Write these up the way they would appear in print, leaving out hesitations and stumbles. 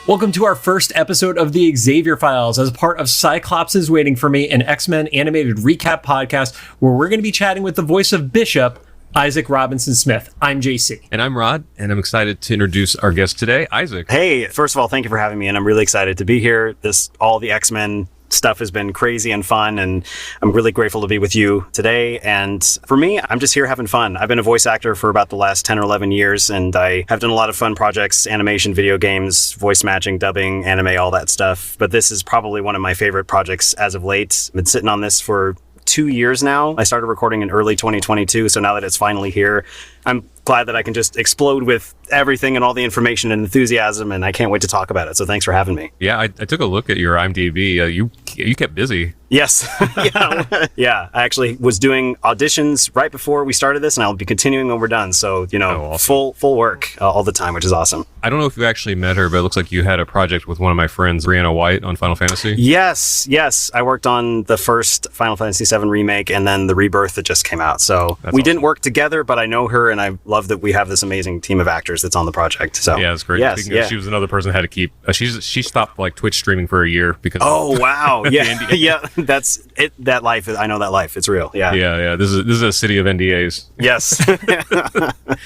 Welcome to our first episode of the Xavier Files as part of Cyclops is Waiting for Me, an X-Men animated recap podcast where we're going to be chatting with the voice of Bishop, Isaac Robinson Smith. I'm JC. And I'm Rod, and I'm excited to introduce our guest today, Isaac. Hey, first of all, thank you for having me, and I'm really excited to be here. All the X-Men stuff has been crazy and fun, and I'm really grateful to be with you today. And for me, I'm just here having fun. I've been a voice actor for about the last 10 or 11 years, and I have done a lot of fun projects, animation, video games, voice matching, dubbing, anime, all that stuff. But this is probably one of my favorite projects as of late. I've been sitting on this for 2 years now. I started recording in early 2022, so now that it's finally here, I'm glad that I can just explode with everything and all the information and enthusiasm, and I can't wait to talk about it. So thanks for having me. Yeah, I took a look at your IMDb. You kept busy. Yes. Yeah. I actually was doing auditions right before we started this, and I'll be continuing when we're done. So, awesome. full work all the time, which is awesome. I don't know if you actually met her, but it looks like you had a project with one of my friends, Brianna White, on Final Fantasy. Yes. I worked on the first Final Fantasy VII remake and then the Rebirth that just came out. So we didn't work together, but I know her, and I love that we have this amazing team of actors that's on the project. So yeah, it's great. Yes, She was another person that had to keep. She stopped Twitch streaming for a year because. Oh wow! Yeah, yeah. That's it. That life. I know that life. It's real. Yeah. Yeah. This is a city of NDAs. Yes.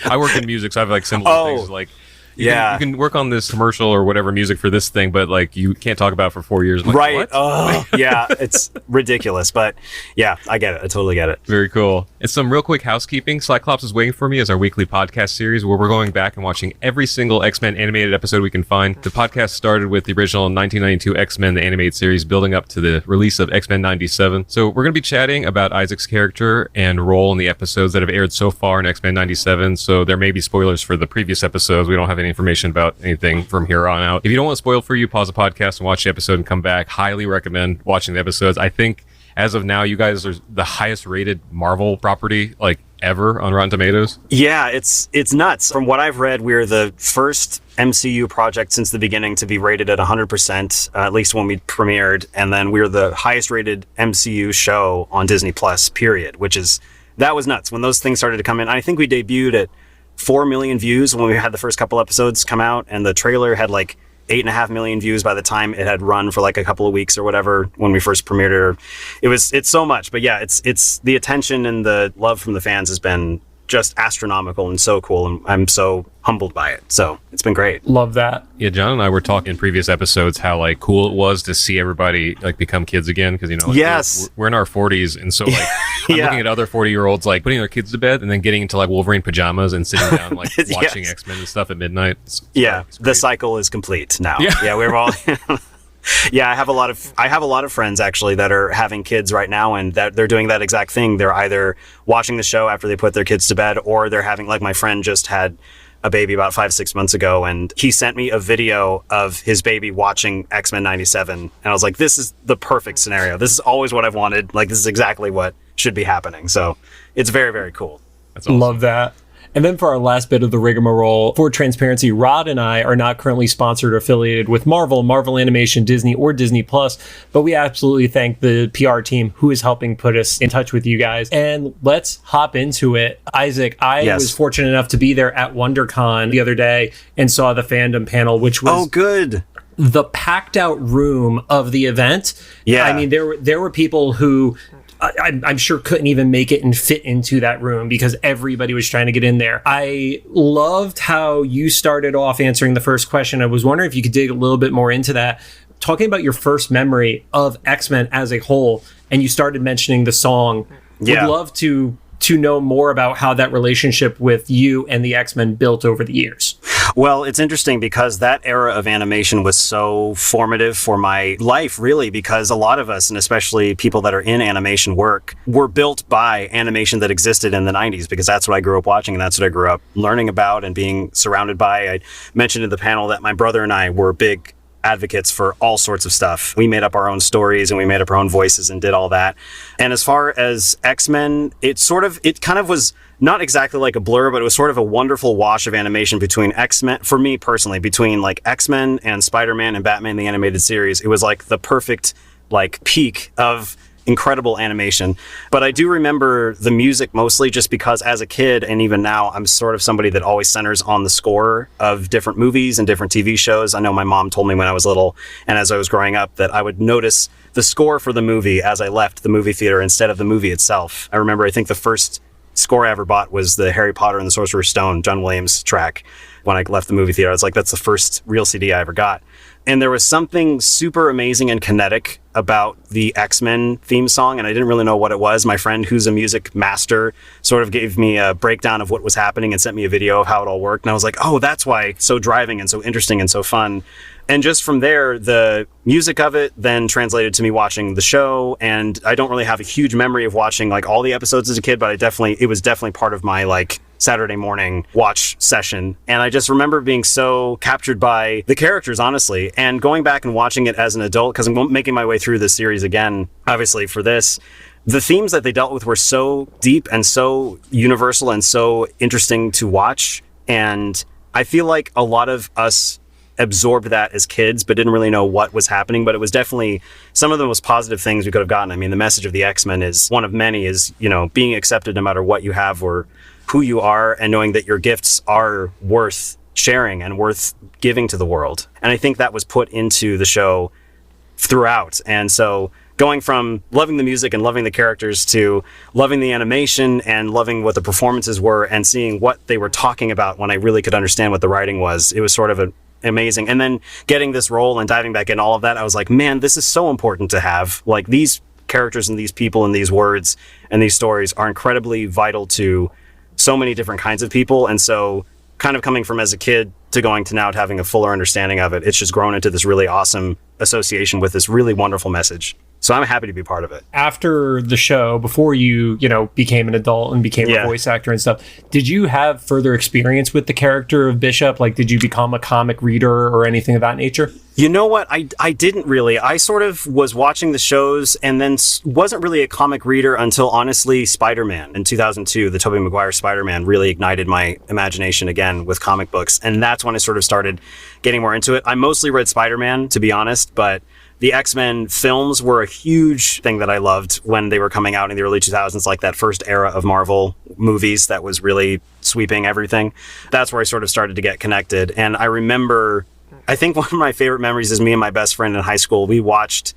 I work in music, so I have similar things like. You can work on this commercial or whatever music for this thing, but you can't talk about it for 4 years. I'm right. What? Oh, yeah. It's ridiculous, but yeah, I get it. I totally get it. Very cool. And some real quick housekeeping. Cyclops is Waiting for Me is our weekly podcast series where we're going back and watching every single X-Men animated episode we can find. The podcast started with the original 1992 X-Men, the animated series, building up to the release of X-Men 97. So we're going to be chatting about Isaac's character and role in the episodes that have aired so far in X-Men 97. So there may be spoilers for the previous episodes. We don't have any information about anything from here on out. If you don't want it spoiled for you, pause the podcast and watch the episode and come back. Highly recommend watching the episodes. I think as of now, you guys are the highest rated Marvel property ever on Rotten Tomatoes. Yeah, it's nuts. From what I've read, we're the first MCU project since the beginning to be rated at 100%, at least when we premiered, and then we're the highest rated MCU show on Disney Plus, period, that was nuts when those things started to come in. I think we debuted at 4 million views when we had the first couple episodes come out, and the trailer had 8.5 million views by the time it had run for a couple of weeks or whatever when we first premiered it. It's so much, but yeah, it's the attention and the love from the fans has been just astronomical and so cool, and I'm so humbled by it. So it's been great. Love that. Yeah, John and I were talking in previous episodes how cool it was to see everybody become kids again, because yes, we're in our 40s, and so I'm looking at other 40-year-olds putting their kids to bed and then getting into Wolverine pajamas and sitting down watching X-Men and stuff at midnight. It's the cycle is complete now. Yeah, we're all. Yeah, I have a lot of friends actually that are having kids right now, and that they're doing that exact thing. They're either watching the show after they put their kids to bed, or they're having my friend just had a baby about 5-6 months ago, and he sent me a video of his baby watching X-Men 97, and I was like, this is the perfect scenario. This is always what I've wanted. This is exactly what should be happening. So it's very, very cool. That's awesome. Love that. And then for our last bit of the rigmarole, for transparency, Rod and I are not currently sponsored or affiliated with Marvel Animation, Disney, or Disney Plus, but we absolutely thank the PR team who is helping put us in touch with you guys. And let's hop into it. Isaac, I was fortunate enough to be there at WonderCon the other day and saw the fandom panel, which was good. The packed out room of the event. Yeah. I mean, there were people who I'm sure couldn't even make it and fit into that room because everybody was trying to get in there. I loved how you started off answering the first question. I was wondering if you could dig a little bit more into that, talking about your first memory of X-Men as a whole, and you started mentioning the song. Yeah. Would love to know more about how that relationship with you and the X-Men built over the years. Well, it's interesting because that era of animation was so formative for my life, really, because a lot of us, and especially people that are in animation work, were built by animation that existed in the 90s, because that's what I grew up watching and that's what I grew up learning about and being surrounded by. I mentioned in the panel that my brother and I were big advocates for all sorts of stuff. We made up our own stories and we made up our own voices and did all that. And as far as X-Men, it kind of was not exactly like a blur, but it was sort of a wonderful wash of animation between X-Men, for me personally, between X-Men and Spider-Man and Batman the Animated Series. It was the perfect peak of incredible animation. But I do remember the music mostly just because as a kid, and even now, I'm sort of somebody that always centers on the score of different movies and different TV shows. I know my mom told me when I was little and as I was growing up that I would notice the score for the movie as I left the movie theater instead of the movie itself. I remember, I think the first score I ever bought was the Harry Potter and the Sorcerer's Stone, John Williams track. When I left the movie theater, I was like, that's the first real CD I ever got. And there was something super amazing and kinetic about the X-Men theme song, and I didn't really know what it was. My friend, who's a music master, sort of gave me a breakdown of what was happening and sent me a video of how it all worked. And I was like, oh, that's why it's so driving and so interesting and so fun. And just from there, the music of it then translated to me watching the show. And I don't really have a huge memory of watching like all the episodes as a kid, but it was definitely part of my like Saturday morning watch session. And I just remember being so captured by the characters, honestly, and going back and watching it as an adult, because I'm making my way through the series again, obviously for this. The themes that they dealt with were so deep and so universal and so interesting to watch. And I feel like a lot of us absorbed that as kids, but didn't really know what was happening. But it was definitely some of the most positive things we could have gotten. I mean, the message of the X-Men is one of many is, being accepted no matter what you have or who you are, and knowing that your gifts are worth sharing and worth giving to the world. And I think that was put into the show throughout. And so going from loving the music and loving the characters to loving the animation and loving what the performances were and seeing what they were talking about when I really could understand what the writing was, it was sort of amazing. And then getting this role and diving back in all of that, I was like, man, this is so important to have. Like, these characters and these people and these words and these stories are incredibly vital to so many different kinds of people. And so kind of coming from as a kid to going to now to having a fuller understanding of it, it's just grown into this really awesome association with this really wonderful message. So I'm happy to be part of it. After the show, before you became an adult and became a voice actor and stuff, did you have further experience with the character of Bishop? Like, did you become a comic reader or anything of that nature? You know what? I didn't really. I sort of was watching the shows and then wasn't really a comic reader until, honestly, Spider-Man in 2002. The Tobey Maguire Spider-Man really ignited my imagination again with comic books. And that's when I sort of started getting more into it. I mostly read Spider-Man, to be honest, but the X-Men films were a huge thing that I loved when they were coming out in the early 2000s, like that first era of Marvel movies that was really sweeping everything. That's where I sort of started to get connected. And I remember, I think one of my favorite memories is me and my best friend in high school. We watched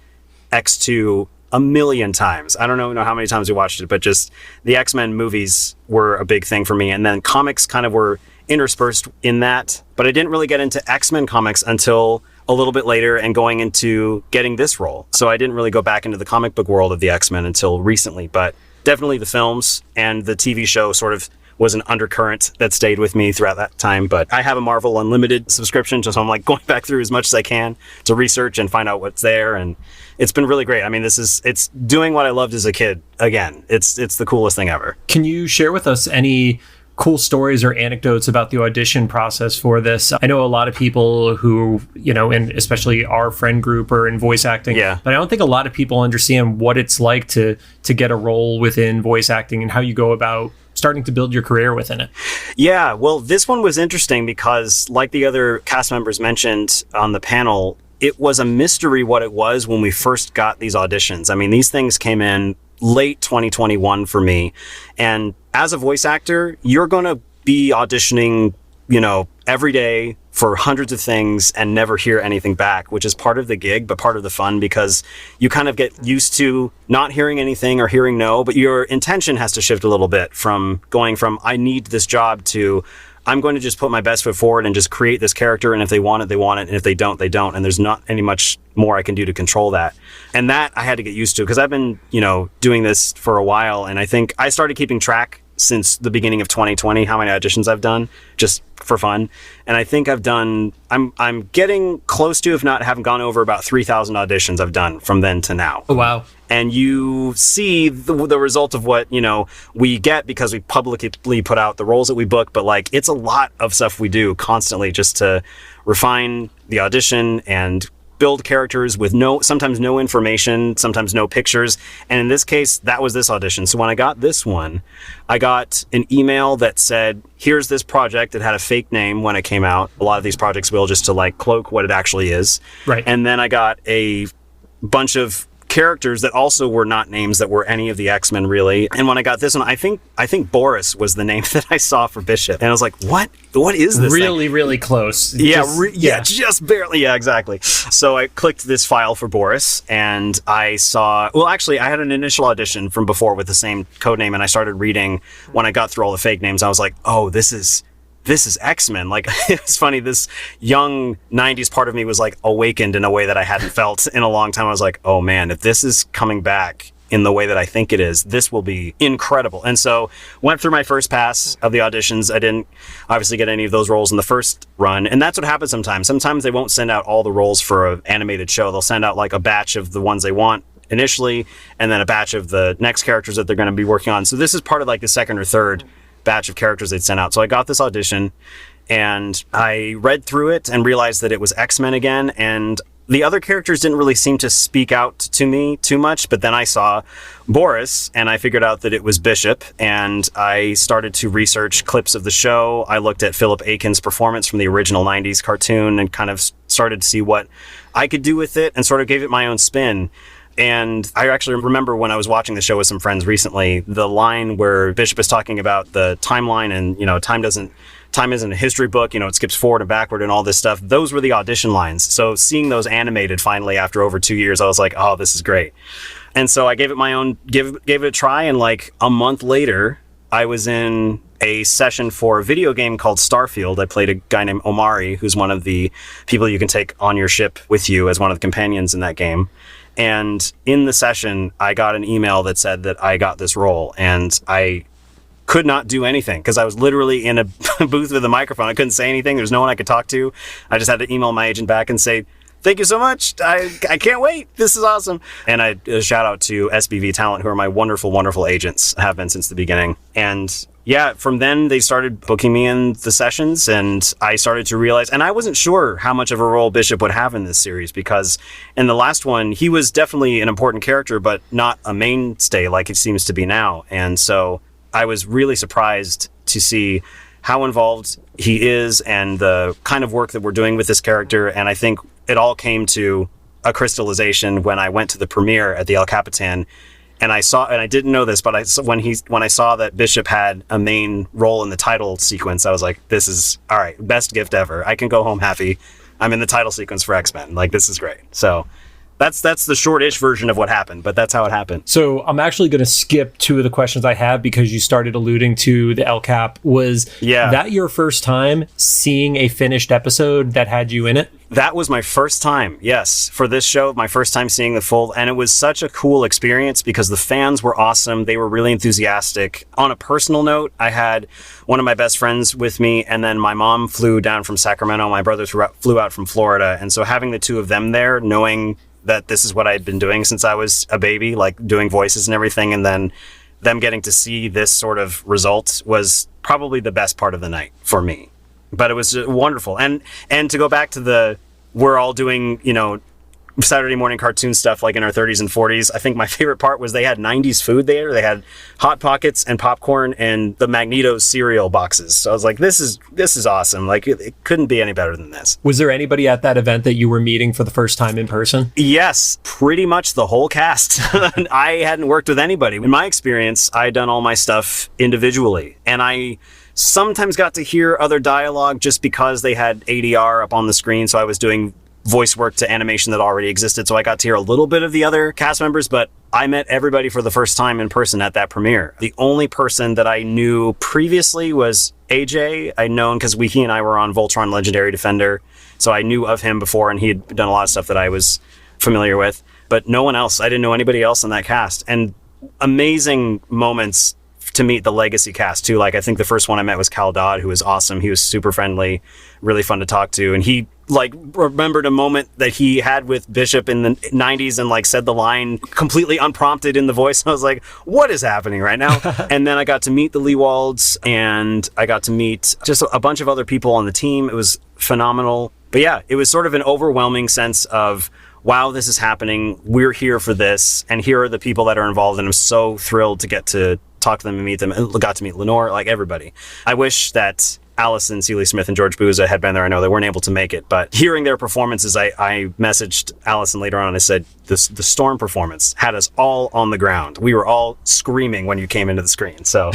X2 a million times. I don't know how many times we watched it, but just the X-Men movies were a big thing for me. And then comics kind of were interspersed in that, but I didn't really get into X-Men comics until a little bit later and going into getting this role. So I didn't really go back into the comic book world of the X-Men until recently, but definitely the films and the TV show sort of was an undercurrent that stayed with me throughout that time. But I have a Marvel Unlimited subscription, so I'm like going back through as much as I can to research and find out what's there. And it's been really great. I mean, it's doing what I loved as a kid. Again, it's the coolest thing ever. Can you share with us any cool stories or anecdotes about the audition process for this? I know a lot of people who, and especially our friend group are in voice acting, but I don't think a lot of people understand what it's like to get a role within voice acting and how you go about starting to build your career within it. Yeah, well, this one was interesting because, like the other cast members mentioned on the panel, it was a mystery what it was when we first got these auditions. I mean, these things came in late 2021 for me. And as a voice actor, you're going to be auditioning, every day for hundreds of things and never hear anything back, which is part of the gig, but part of the fun, because you kind of get used to not hearing anything or hearing no, but your intention has to shift a little bit from going from, I need this job, to I'm going to just put my best foot forward and just create this character. And if they want it, they want it. And if they don't, they don't. And there's not any much more I can do to control that. And that I had to get used to because I've been, doing this for a while. And I think I started keeping track since the beginning of 2020, how many auditions I've done just for fun. And I think I'm getting close to, if not haven't gone over, about 3,000 auditions I've done from then to now. Oh, wow. And you see the result of what, we get because we publicly put out the roles that we book. But it's a lot of stuff we do constantly just to refine the audition and build characters with sometimes no information, sometimes no pictures. And in this case, that was this audition. So when I got this one, I got an email that said, here's this project. It had a fake name when it came out. A lot of these projects will, just to cloak what it actually is. Right. And then I got a bunch of characters that also were not names that were any of the X-Men really. And when I got this one, I think Boris was the name that I saw for Bishop. And I was like, what is this really thing? Really close. Just barely. Yeah, exactly. So I clicked this file for Boris, and I saw, well, actually I had an initial audition from before with the same code name, and I started reading. When I got through all the fake names, I was like, oh, this is X-Men. Like, it's funny, this young 90s part of me was like awakened in a way that I hadn't felt in a long time. I was like, oh man, if this is coming back in the way that I think it is, this will be incredible. And so went through my first pass of the auditions. I didn't obviously get any of those roles in the first run. And that's what happens sometimes. Sometimes they won't send out all the roles for an animated show. They'll send out like a batch of the ones they want initially, and then a batch of the next characters that they're going to be working on. So this is part of like the second or third batch of characters they'd sent out. So I got this audition, and I read through it and realized that it was X-Men again, and the other characters didn't really seem to speak out to me too much. But then I saw Boris, and I figured out that it was Bishop, and I started to research clips of the show. I looked at Philip Aiken's performance from the original 90s cartoon and kind of started to see what I could do with it, and sort of gave it my own spin. And I actually remember when I was watching the show with some friends recently, the line where Bishop is talking about the timeline and, time isn't a history book, it skips forward and backward and all this stuff. Those were the audition lines. So seeing those animated finally after over 2 years, I was like, oh, this is great. And so I gave it a try. And like a month later, I was in a session for a video game called Starfield. I played a guy named Omari, who's one of the people you can take on your ship with you as one of the companions in that game. And in the session, I got an email that said that I got this role, and I could not do anything because I was literally in a booth with a microphone. I couldn't say anything. There was no one I could talk to. I just had to email my agent back and say, thank you so much. I can't wait. This is awesome. And a shout out to SBV Talent, who are my wonderful, wonderful agents, have been since the beginning. And yeah, from then they started booking me in the sessions, and I started to realize, and I wasn't sure how much of a role Bishop would have in this series, because in the last one, he was definitely an important character, but not a mainstay like it seems to be now. And so I was really surprised to see how involved he is and the kind of work that we're doing with this character. And I think it all came to a crystallization when I went to the premiere at the El Capitan. And I didn't know this, but when I saw that Bishop had a main role in the title sequence, I was like, this is all right, best gift ever. I can go home happy. I'm in the title sequence for X-Men. Like, this is great. So that's the short-ish version of what happened, but that's how it happened. So I'm actually going to skip two of the questions I have because you started alluding to the LCAP. Was that your first time seeing a finished episode that had you in it? That was my first time, yes, for this show, my first time seeing the full, and it was such a cool experience because the fans were awesome. They were really enthusiastic. On a personal note, I had one of my best friends with me, and then my mom flew down from Sacramento. My brother flew out from Florida, and so having the two of them there, knowing that this is what I had been doing since I was a baby, like doing voices and everything, and then them getting to see this sort of result was probably the best part of the night for me. But it was wonderful. And to go back to we're all doing, Saturday morning cartoon stuff like in our 30s and 40s. I think my favorite part was they had 90s food there. They had Hot Pockets and popcorn and the Magneto cereal boxes. So I was like, this is awesome. Like, it couldn't be any better than this. Was there anybody at that event that you were meeting for the first time in person? Yes, pretty much the whole cast. I hadn't worked with anybody. In my experience, I had done all my stuff individually. And I sometimes got to hear other dialogue just because they had ADR up on the screen. So I was doing voice work to animation that already existed. So I got to hear a little bit of the other cast members, but I met everybody for the first time in person at that premiere. The only person that I knew previously was AJ. I'd known because he and I were on Voltron Legendary Defender. So I knew of him before, and he had done a lot of stuff that I was familiar with, but no one else. I didn't know anybody else in that cast. And amazing moments to meet the legacy cast too. Like, I think the first one I met was Cal Dodd, who was awesome. He was super friendly, really fun to talk to. And he remembered a moment that he had with Bishop in the 90s and said the line completely unprompted in the voice. I was like, what is happening right now? And then I got to meet the Leewalds, and I got to meet just a bunch of other people on the team. It was phenomenal. But yeah, it was sort of an overwhelming sense of, wow, this is happening. We're here for this. And here are the people that are involved. And I'm so thrilled to get to talk to them and meet them. And got to meet Lenore, like everybody. I wish that Allison Seeley Smith and George Booza had been there. I know they weren't able to make it, but hearing their performances, I messaged Allison later on. I said, the Storm performance had us all on the ground. We were all screaming when you came into the screen. So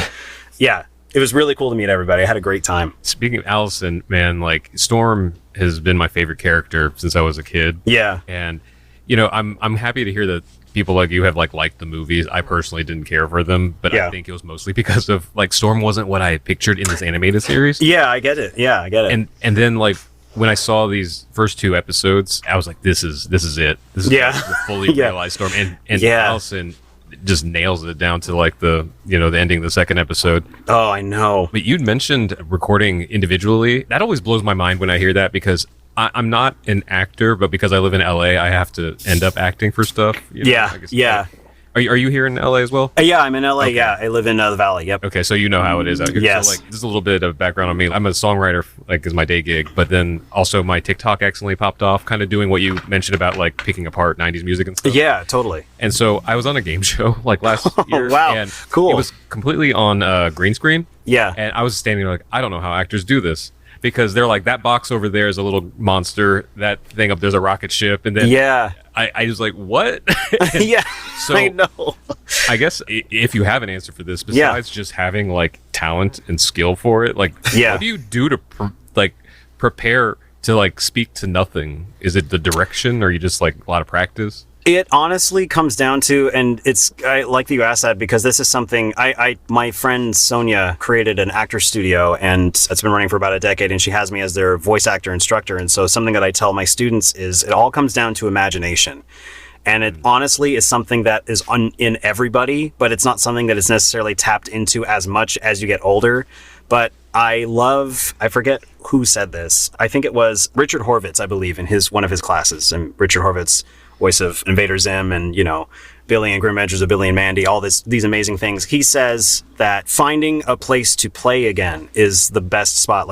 yeah, it was really cool to meet everybody. I had a great time. Speaking of Allison, man, like Storm has been my favorite character since I was a kid. Yeah. And, I'm happy to hear that people like you have liked the movies. I personally didn't care for them, but I think it was mostly because of Storm wasn't what I pictured in this animated series. Yeah, I get it. And then when I saw these first 2 episodes, I was like, this is it. This is the fully realized Storm. And Allison just nails it down to the ending of the second episode. Oh, I know. But you'd mentioned recording individually. That always blows my mind when I hear that, because I'm not an actor, but because I live in LA, I have to end up acting for stuff. Yeah. Are you here in LA as well? Yeah, I'm in LA. Okay. Yeah, I live in the Valley. Yep. Okay, so you know how it is out here. Yes. So just a little bit of background on me. I'm a songwriter, is my day gig, but then also my TikTok accidentally popped off, kind of doing what you mentioned about picking apart 90s music and stuff. Yeah, totally. And so I was on a game show last year. Wow, and cool. It was completely on green screen. Yeah. And I was standing there I don't know how actors do this. Because they're that box over there is a little monster. That thing up there's a rocket ship, and then I was like, what? Yeah, so I know. I guess if you have an answer for this, besides just having talent and skill for it, what do you do to prepare to speak to nothing? Is it the direction, or you just a lot of practice? It honestly comes down to, and I like that you asked that, because this is something my friend Sonia created an actor studio, and it's been running for about a decade, and she has me as their voice actor instructor. And so something that I tell my students is it all comes down to imagination. And it honestly is something that is in everybody, but it's not something that is necessarily tapped into as much as you get older. But I forget who said this. I think it was Richard Horvitz, I believe, in one of his classes. And Richard Horvitz, voice of Invader Zim and, Billy and Grim Adventures of Billy and Mandy, all these amazing things. He says that finding a place to play again is the best spot.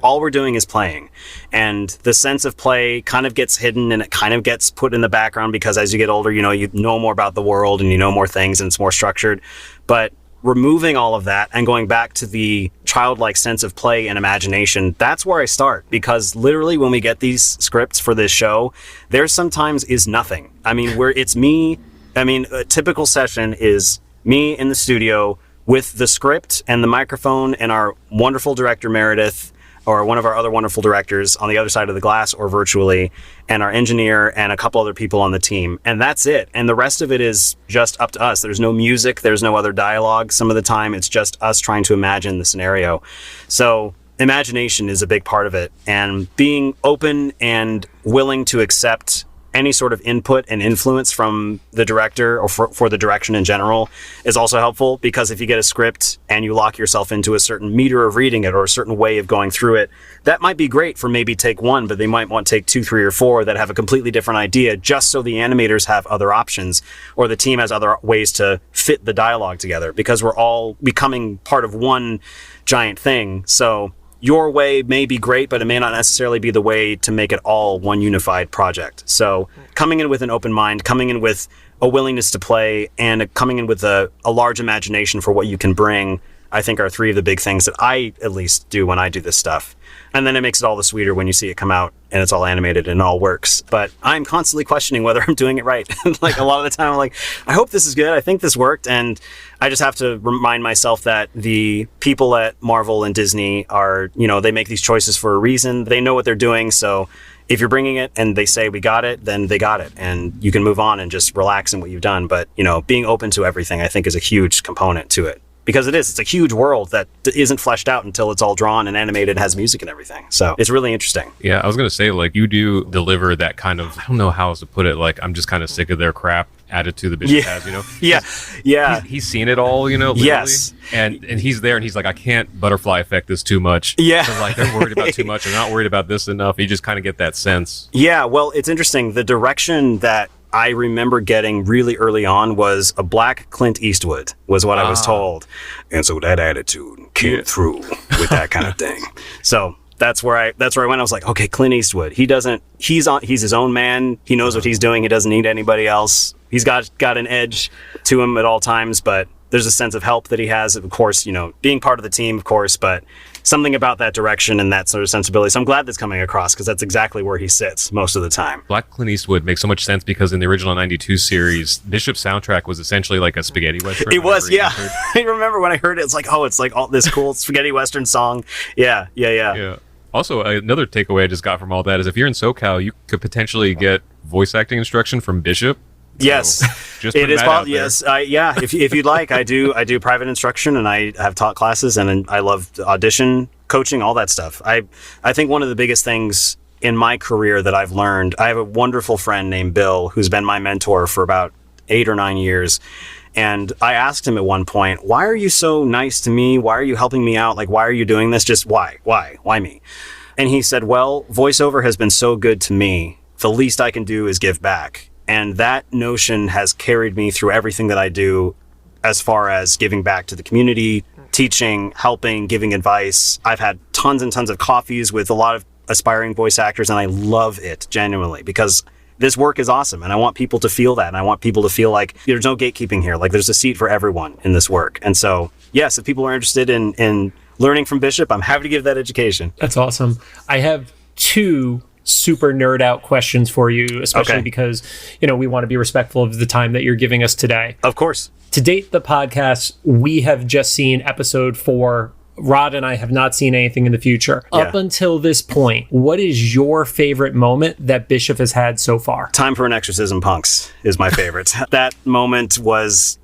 All we're doing is playing. And the sense of play kind of gets hidden, and it kind of gets put in the background because as you get older, you know more about the world and you know more things and it's more structured. But removing all of that and going back to the childlike sense of play and imagination, that's where I start. Because literally when we get these scripts for this show, there sometimes is nothing. I mean, it's me. I mean, a typical session is me in the studio with the script and the microphone and our wonderful director, Meredith, or one of our other wonderful directors on the other side of the glass or virtually, and our engineer and a couple other people on the team. And that's it. And the rest of it is just up to us. There's no music. There's no other dialogue. Some of the time it's just us trying to imagine the scenario. So imagination is a big part of it. And being open and willing to accept any sort of input and influence from the director or for the direction in general is also helpful, because if you get a script and you lock yourself into a certain meter of reading it or a certain way of going through it, that might be great for maybe take 1, but they might want take 2, 3, or 4 that have a completely different idea, just so the animators have other options or the team has other ways to fit the dialogue together, because we're all becoming part of one giant thing. So your way may be great, but it may not necessarily be the way to make it all one unified project. So coming in with an open mind, coming in with a willingness to play, and coming in with a large imagination for what you can bring, I think are 3 of the big things that I at least do when I do this stuff. And then it makes it all the sweeter when you see it come out and it's all animated and it all works. But I'm constantly questioning whether I'm doing it right. A lot of the time I'm like, I hope this is good. I think this worked. And I just have to remind myself that the people at Marvel and Disney are, they make these choices for a reason. They know what they're doing. So if you're bringing it and they say we got it, then they got it. And you can move on and just relax in what you've done. But, being open to everything, I think, is a huge component to it. Because it's a huge world that isn't fleshed out until it's all drawn and animated and has music and everything. So it's really interesting. Yeah, I was going to say, you do deliver that kind of, I don't know how else to put it, I'm just kind of sick of their crap attitude the Bishop has, Yeah. He's seen it all, literally. Yes. And he's there and he's like, I can't butterfly effect this too much. Yeah. So they're worried about too much. They're not worried about this enough. You just kind of get that sense. Yeah, well, it's interesting. The direction that I remember getting really early on was a black Clint Eastwood, was what I was told. And so that attitude came through with that kind of thing. So that's where I went. I was like, okay, Clint Eastwood. He's his own man. He knows what he's doing. He doesn't need anybody else. He's got an edge to him at all times, but There's a sense of help that he has, of course, being part of the team, of course, but something about that direction and that sort of sensibility. So I'm glad that's coming across, because that's exactly where he sits most of the time. Black Clint Eastwood makes so much sense because in the original 92 series, Bishop's soundtrack was essentially like a spaghetti western. It was, yeah. I remember when I heard it, it's like all this cool spaghetti western song. Yeah. Also, another takeaway I just got from all that is if you're in SoCal, you could potentially get voice acting instruction from Bishop. Yes, just it is possible. Yes, if you'd like, I do private instruction, and I have taught classes, and I love audition coaching, all that stuff. I think one of the biggest things in my career that I've learned, I have a wonderful friend named Bill who's been my mentor for about 8 or 9 years. And I asked him at one point, why are you so nice to me? Why are you helping me out? Like, why are you doing this? Just why me? And he said, well, voiceover has been so good to me. The least I can do is give back. And that notion has carried me through everything that I do as far as giving back to the community, teaching, helping, giving advice. I've had tons and tons of coffees with a lot of aspiring voice actors, and I love it genuinely because this work is awesome. And I want people to feel that. And I want people to feel like there's no gatekeeping here. Like there's a seat for everyone in this work. And so, yes, if people are interested in learning from Bishop, I'm happy to give that education. That's awesome. I have 2 super nerd out questions for you, especially because, we want to be respectful of the time that you're giving us today. Of course. To date, the podcast, we have just seen episode 4. Rod and I have not seen anything in the future. Yeah. Up until this point, what is your favorite moment that Bishop has had so far? Time for an Exorcism, punks is my favorite. That moment was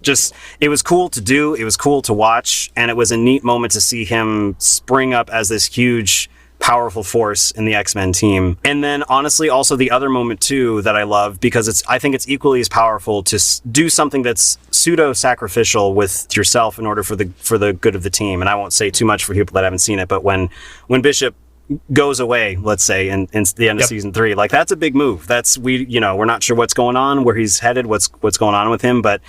it was cool to do. It was cool to watch. And it was a neat moment to see him spring up as this huge, powerful force in the X-Men team. And then honestly, also the other moment too that I love, because I think it's equally as powerful to do something that's pseudo-sacrificial with yourself in order for the good of the team. And I won't say too much for people that haven't seen it, but when Bishop goes away, let's say in the end of season 3, like that's a big move. We're not sure what's going on, where he's headed, what's going on with him, but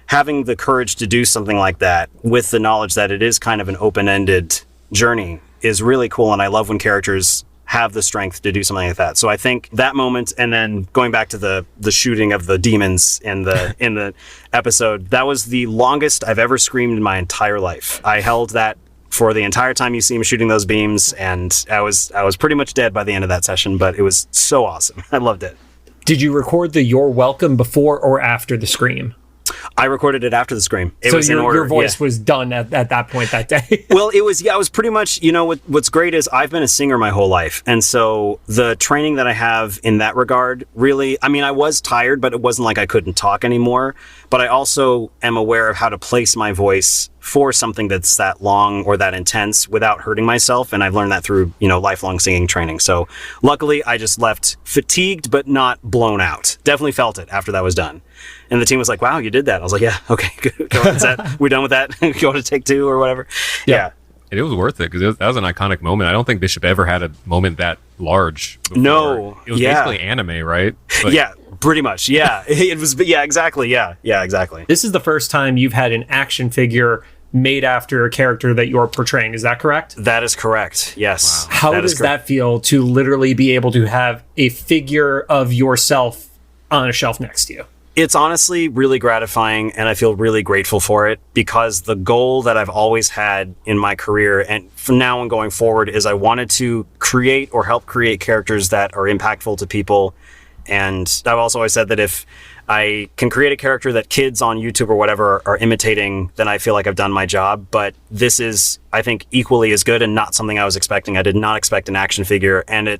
having the courage to do something like that with the knowledge that it is kind of an open-ended journey is really cool. And I love when characters have the strength to do something like that. So I think that moment, and then going back to the shooting of the demons in the episode, that was the longest I've ever screamed in my entire life. I held that for the entire time you see him shooting those beams, and I was pretty much dead by the end of that session, but it was so awesome. I loved it. Did you record the "You're Welcome" before or after the scream? I recorded it after the scream. It so was in order. Your voice was done at that point that day. Well, it was pretty much, what's great is I've been a singer my whole life. And so the training that I have in that regard, really, I was tired, but it wasn't like I couldn't talk anymore. But I also am aware of how to place my voice for something that's that long or that intense without hurting myself. And I've learned that through, lifelong singing training. So luckily I just left fatigued, but not blown out. Definitely felt it after that was done. And the team was like, wow, you did that. I was like, yeah, okay, good. We're done with that. Go to take 2 or whatever. Yeah. It was worth it because that was an iconic moment. I don't think Bishop ever had a moment that large before. No. It was basically anime, right? But yeah, pretty much. Yeah. It was, yeah, exactly. Yeah, exactly. This is the first time you've had an action figure made after a character that you're portraying. Is that correct? That is correct. Yes. Wow. How does that feel to literally be able to have a figure of yourself on a shelf next to you? It's honestly really gratifying, and I feel really grateful for it, because the goal that I've always had in my career, and from now on going forward, is I wanted to create or help create characters that are impactful to people. And I've also always said that if I can create a character that kids on YouTube or whatever are imitating, then I feel like I've done my job. But this is, I think, equally as good and not something I was expecting. I did not expect an action figure. And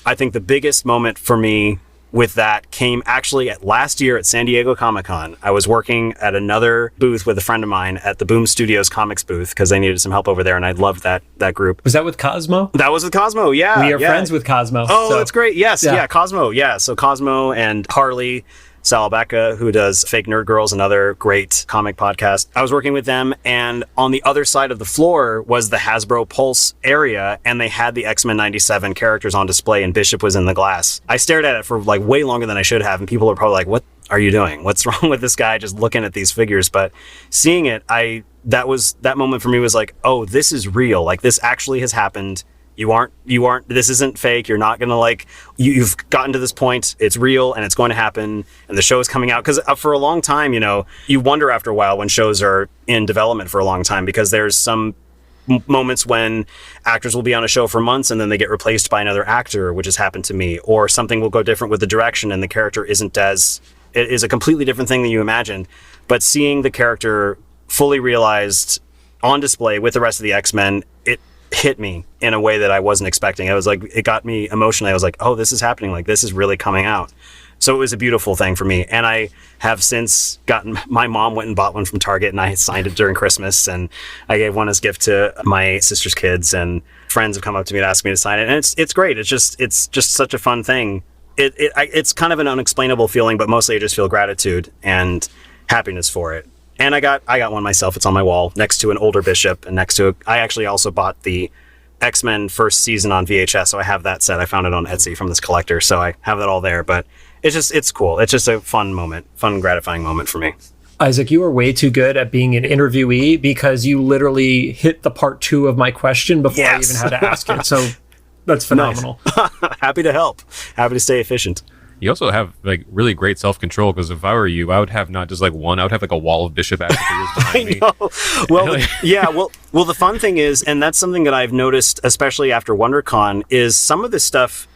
I think the biggest moment for me with that came actually at last year at San Diego Comic-Con. I was working at another booth with a friend of mine at the Boom Studios comics booth because they needed some help over there, and I loved that group. Was that with Cosmo? That was with Cosmo, yeah. We are friends with Cosmo. Oh, that's great. Yes, yeah, Cosmo, yeah. So Cosmo and Harley Salabecca, who does Fake Nerd Girls, another great comic podcast. I was working with them, and on the other side of the floor was the Hasbro Pulse area, and they had the X-Men 97 characters on display, and Bishop was in the glass. I stared at it for like way longer than I should have, and people are probably like, what are you doing? What's wrong with this guy just looking at these figures? But seeing it, that moment for me was like, oh, this is real. Like, this actually has happened. You aren't, this isn't fake. You're not going to like, you've gotten to this point. It's real and it's going to happen. And the show is coming out. Because for a long time, you wonder after a while when shows are in development for a long time, because there's some moments when actors will be on a show for months and then they get replaced by another actor, which has happened to me, or something will go different with the direction and the character it is a completely different thing than you imagined. But seeing the character fully realized on display with the rest of the X-Men, it hit me in a way that I wasn't expecting. I was like, it got me emotionally. I was like, oh, this is happening. Like, this is really coming out. So it was a beautiful thing for me. And I have since my mom went and bought one from Target and I signed it during Christmas, and I gave one as gift to my sister's kids, and friends have come up to me to ask me to sign it. And it's great. It's just such a fun thing. It's kind of an unexplainable feeling, but mostly I just feel gratitude and happiness for it. And I got one myself. It's on my wall next to an older Bishop, and I actually also bought the X-Men first season on VHS. So I have that set. I found it on Etsy from this collector. So I have that all there, but it's cool. It's just a fun, gratifying moment for me. Isaac, you are way too good at being an interviewee, because you literally hit the part 2 of my question before I even had to ask it. So that's phenomenal. Nice. Happy to help. Happy to stay efficient. You also have like really great self-control, because if I were you, I would have not just like one, I would have like a wall of Bishop action figures behind me. I know. Well, yeah. Well, the fun thing is, and that's something that I've noticed, especially after WonderCon, is some of this stuff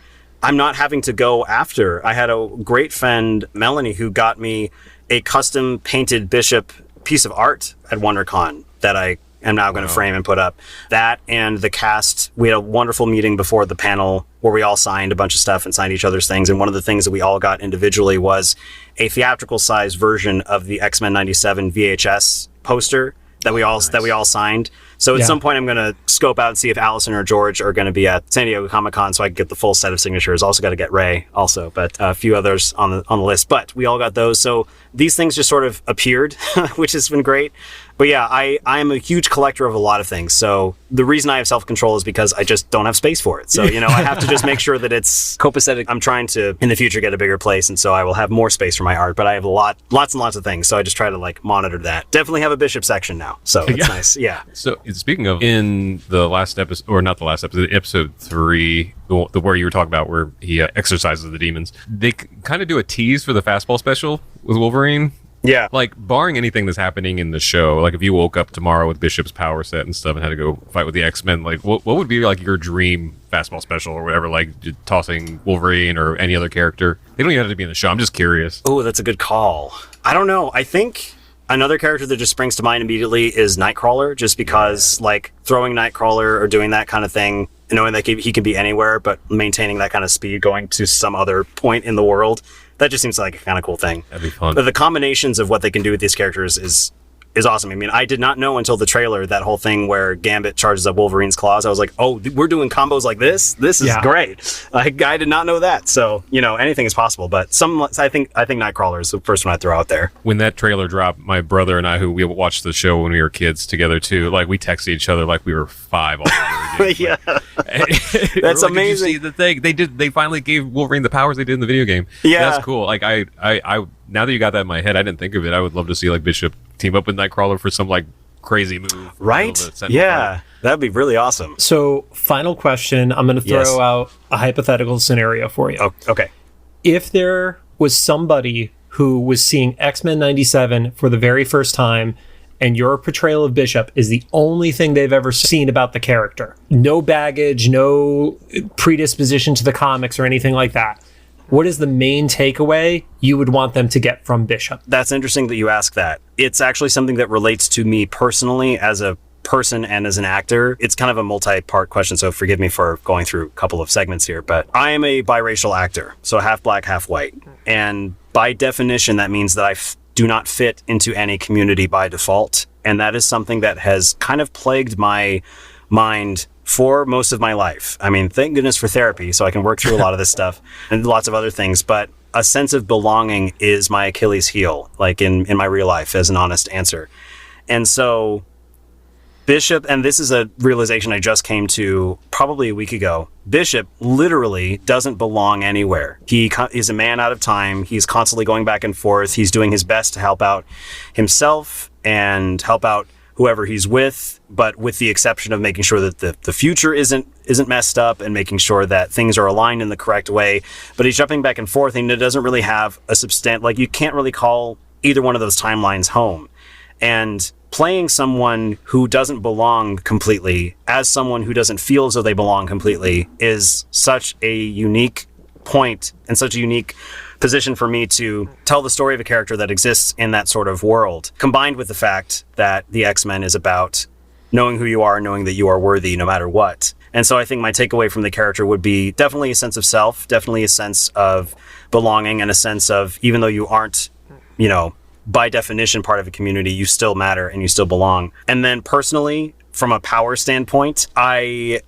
I'm not having to go after. I had a great friend, Melanie, who got me a custom painted Bishop piece of art at WonderCon that I am now going to frame and put up. That and the cast, we had a wonderful meeting before the panel where we all signed a bunch of stuff and signed each other's things. And one of the things that we all got individually was a theatrical size version of the X-Men 97 VHS poster that we all signed. So at some point I'm going to scope out and see if Allison or George are going to be at San Diego Comic-Con, so I can get the full set of signatures. Also got to get Ray also, but a few others on the list. But we all got those. So these things just sort of appeared, which has been great. But yeah, I am a huge collector of a lot of things. So the reason I have self-control is because I just don't have space for it. So, I have to just make sure that it's copacetic. I'm trying to, in the future, get a bigger place. And so I will have more space for my art, but I have lots and lots of things. So I just try to like monitor that. Definitely have a Bishop section now. So it's nice. Yeah. So speaking of, in the last episode, or not the last episode, episode 3, the where you were talking about where he exercises the demons, they kind of do a tease for the fastball special with Wolverine. Yeah. Like, barring anything that's happening in the show, like if you woke up tomorrow with Bishop's power set and stuff and had to go fight with the X-Men, like what would be like your dream fastball special or whatever, like tossing Wolverine or any other character? They don't even have to be in the show. I'm just curious. Oh, that's a good call. I don't know. I think another character that just springs to mind immediately is Nightcrawler, just because like throwing Nightcrawler or doing that kind of thing, knowing that he can be anywhere, but maintaining that kind of speed going to some other point in the world. That just seems like a kind of cool thing. That'd be fun. But the combinations of what they can do with these characters is awesome. I mean, I did not know until the trailer that whole thing where Gambit charges up Wolverine's claws. I was like, oh, we're doing combos like this? This is great. Like, I did not know that. So, anything is possible. But I think Nightcrawler is the first one I'd throw out there. When that trailer dropped, my brother and I, who we watched the show when we were kids together too, like we texted each other like we were 5 all over again. Yeah. Like, that's like, amazing. Did you see the thing? They finally gave Wolverine the powers they did in the video game. Yeah. That's cool. Like I now that you got that in my head, I didn't think of it. I would love to see like Bishop team up with Nightcrawler for some like crazy move. Right? Yeah. That'd be really awesome. So, final question. I'm going to throw out a hypothetical scenario for you. Oh, okay. If there was somebody who was seeing X-Men 97 for the very first time, and your portrayal of Bishop is the only thing they've ever seen about the character, no baggage, no predisposition to the comics or anything like that, what is the main takeaway you would want them to get from Bishop? That's interesting that you ask that. It's actually something that relates to me personally as a person and as an actor. It's kind of a multi-part question, so forgive me for going through a couple of segments here, but I am a biracial actor, so half black, half white. And by definition, that means that I do not fit into any community by default. And that is something that has kind of plagued my mind for most of my life. I mean, thank goodness for therapy, so I can work through a lot of this stuff and lots of other things. But a sense of belonging is my Achilles heel, like in my real life, as an honest answer. And so Bishop, and this is a realization I just came to probably a week ago, Bishop literally doesn't belong anywhere. He is a man out of time. He's constantly going back and forth. He's doing his best to help out himself and help out whoever he's with, but with the exception of making sure that the future isn't messed up and making sure that things are aligned in the correct way. But he's jumping back and forth, and it doesn't really have a like, you can't really call either one of those timelines home. And playing someone who doesn't belong completely as someone who doesn't feel as though they belong completely is such a unique point and such a unique position for me to tell the story of a character that exists in that sort of world, combined with the fact that the X-Men is about knowing who you are, knowing that you are worthy no matter what. And so I think my takeaway from the character would be definitely a sense of self, definitely a sense of belonging, and a sense of, even though you aren't, by definition part of a community, you still matter and you still belong. And then personally, from a power standpoint, I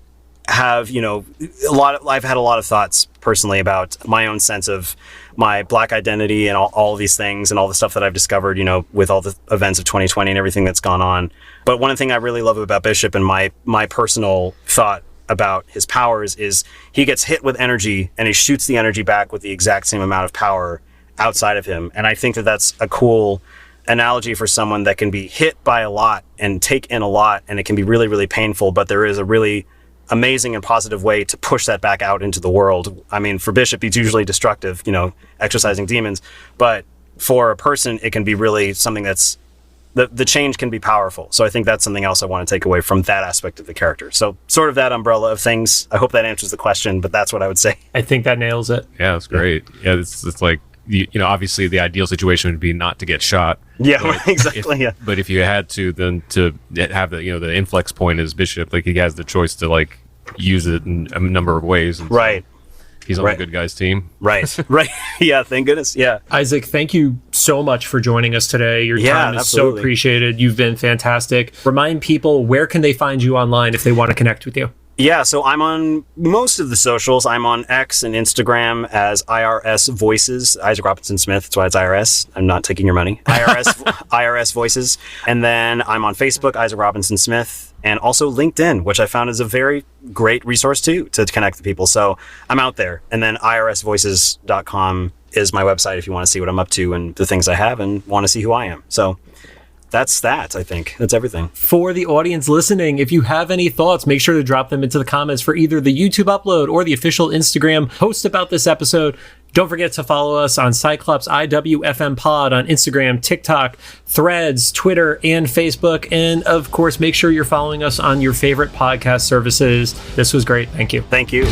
have, I've had a lot of thoughts personally about my own sense of my Black identity and all of these things and all the stuff that I've discovered, with all the events of 2020 and everything that's gone on. But one thing I really love about Bishop, and my personal thought about his powers, is he gets hit with energy and he shoots the energy back with the exact same amount of power outside of him. And I think that that's a cool analogy for someone that can be hit by a lot and take in a lot, and it can be really, really painful, but there is a really amazing and positive way to push that back out into the world. I mean, for Bishop, he's usually destructive, exorcising demons, but for a person, it can be really something that's, the change can be powerful. So I think that's something else I want to take away from that aspect of the character. So sort of that umbrella of things. I hope that answers the question, but that's what I would say. I think that nails it. Yeah, that's great. Yeah, it's like, obviously the ideal situation would be not to get shot. Yeah, exactly. But if you had to, then to have the inflex point as Bishop, like, he has the choice to like use it in a number of ways. And right. So he's on the good guys team. Right. Right. Yeah. Thank goodness. Yeah. Isaac, thank you so much for joining us today. Your time is so appreciated. You've been fantastic. Remind people, where can they find you online if they want to connect with you? Yeah, so I'm on most of the socials. I'm on X and Instagram as IRS Voices, Isaac Robinson Smith. That's why it's IRS. I'm not taking your money. IRS Voices. And then I'm on Facebook, Isaac Robinson Smith, and also LinkedIn, which I found is a very great resource too, to connect with people. So I'm out there. And then irsvoices.com is my website if you want to see what I'm up to and the things I have and want to see who I am. So that's that, I think. That's everything. For the audience listening, if you have any thoughts, make sure to drop them into the comments for either the YouTube upload or the official Instagram post about this episode. Don't forget to follow us on Cyclops IWFM Pod on Instagram, TikTok, Threads, Twitter, and Facebook. And of course, make sure you're following us on your favorite podcast services. This was great. Thank you. Thank you.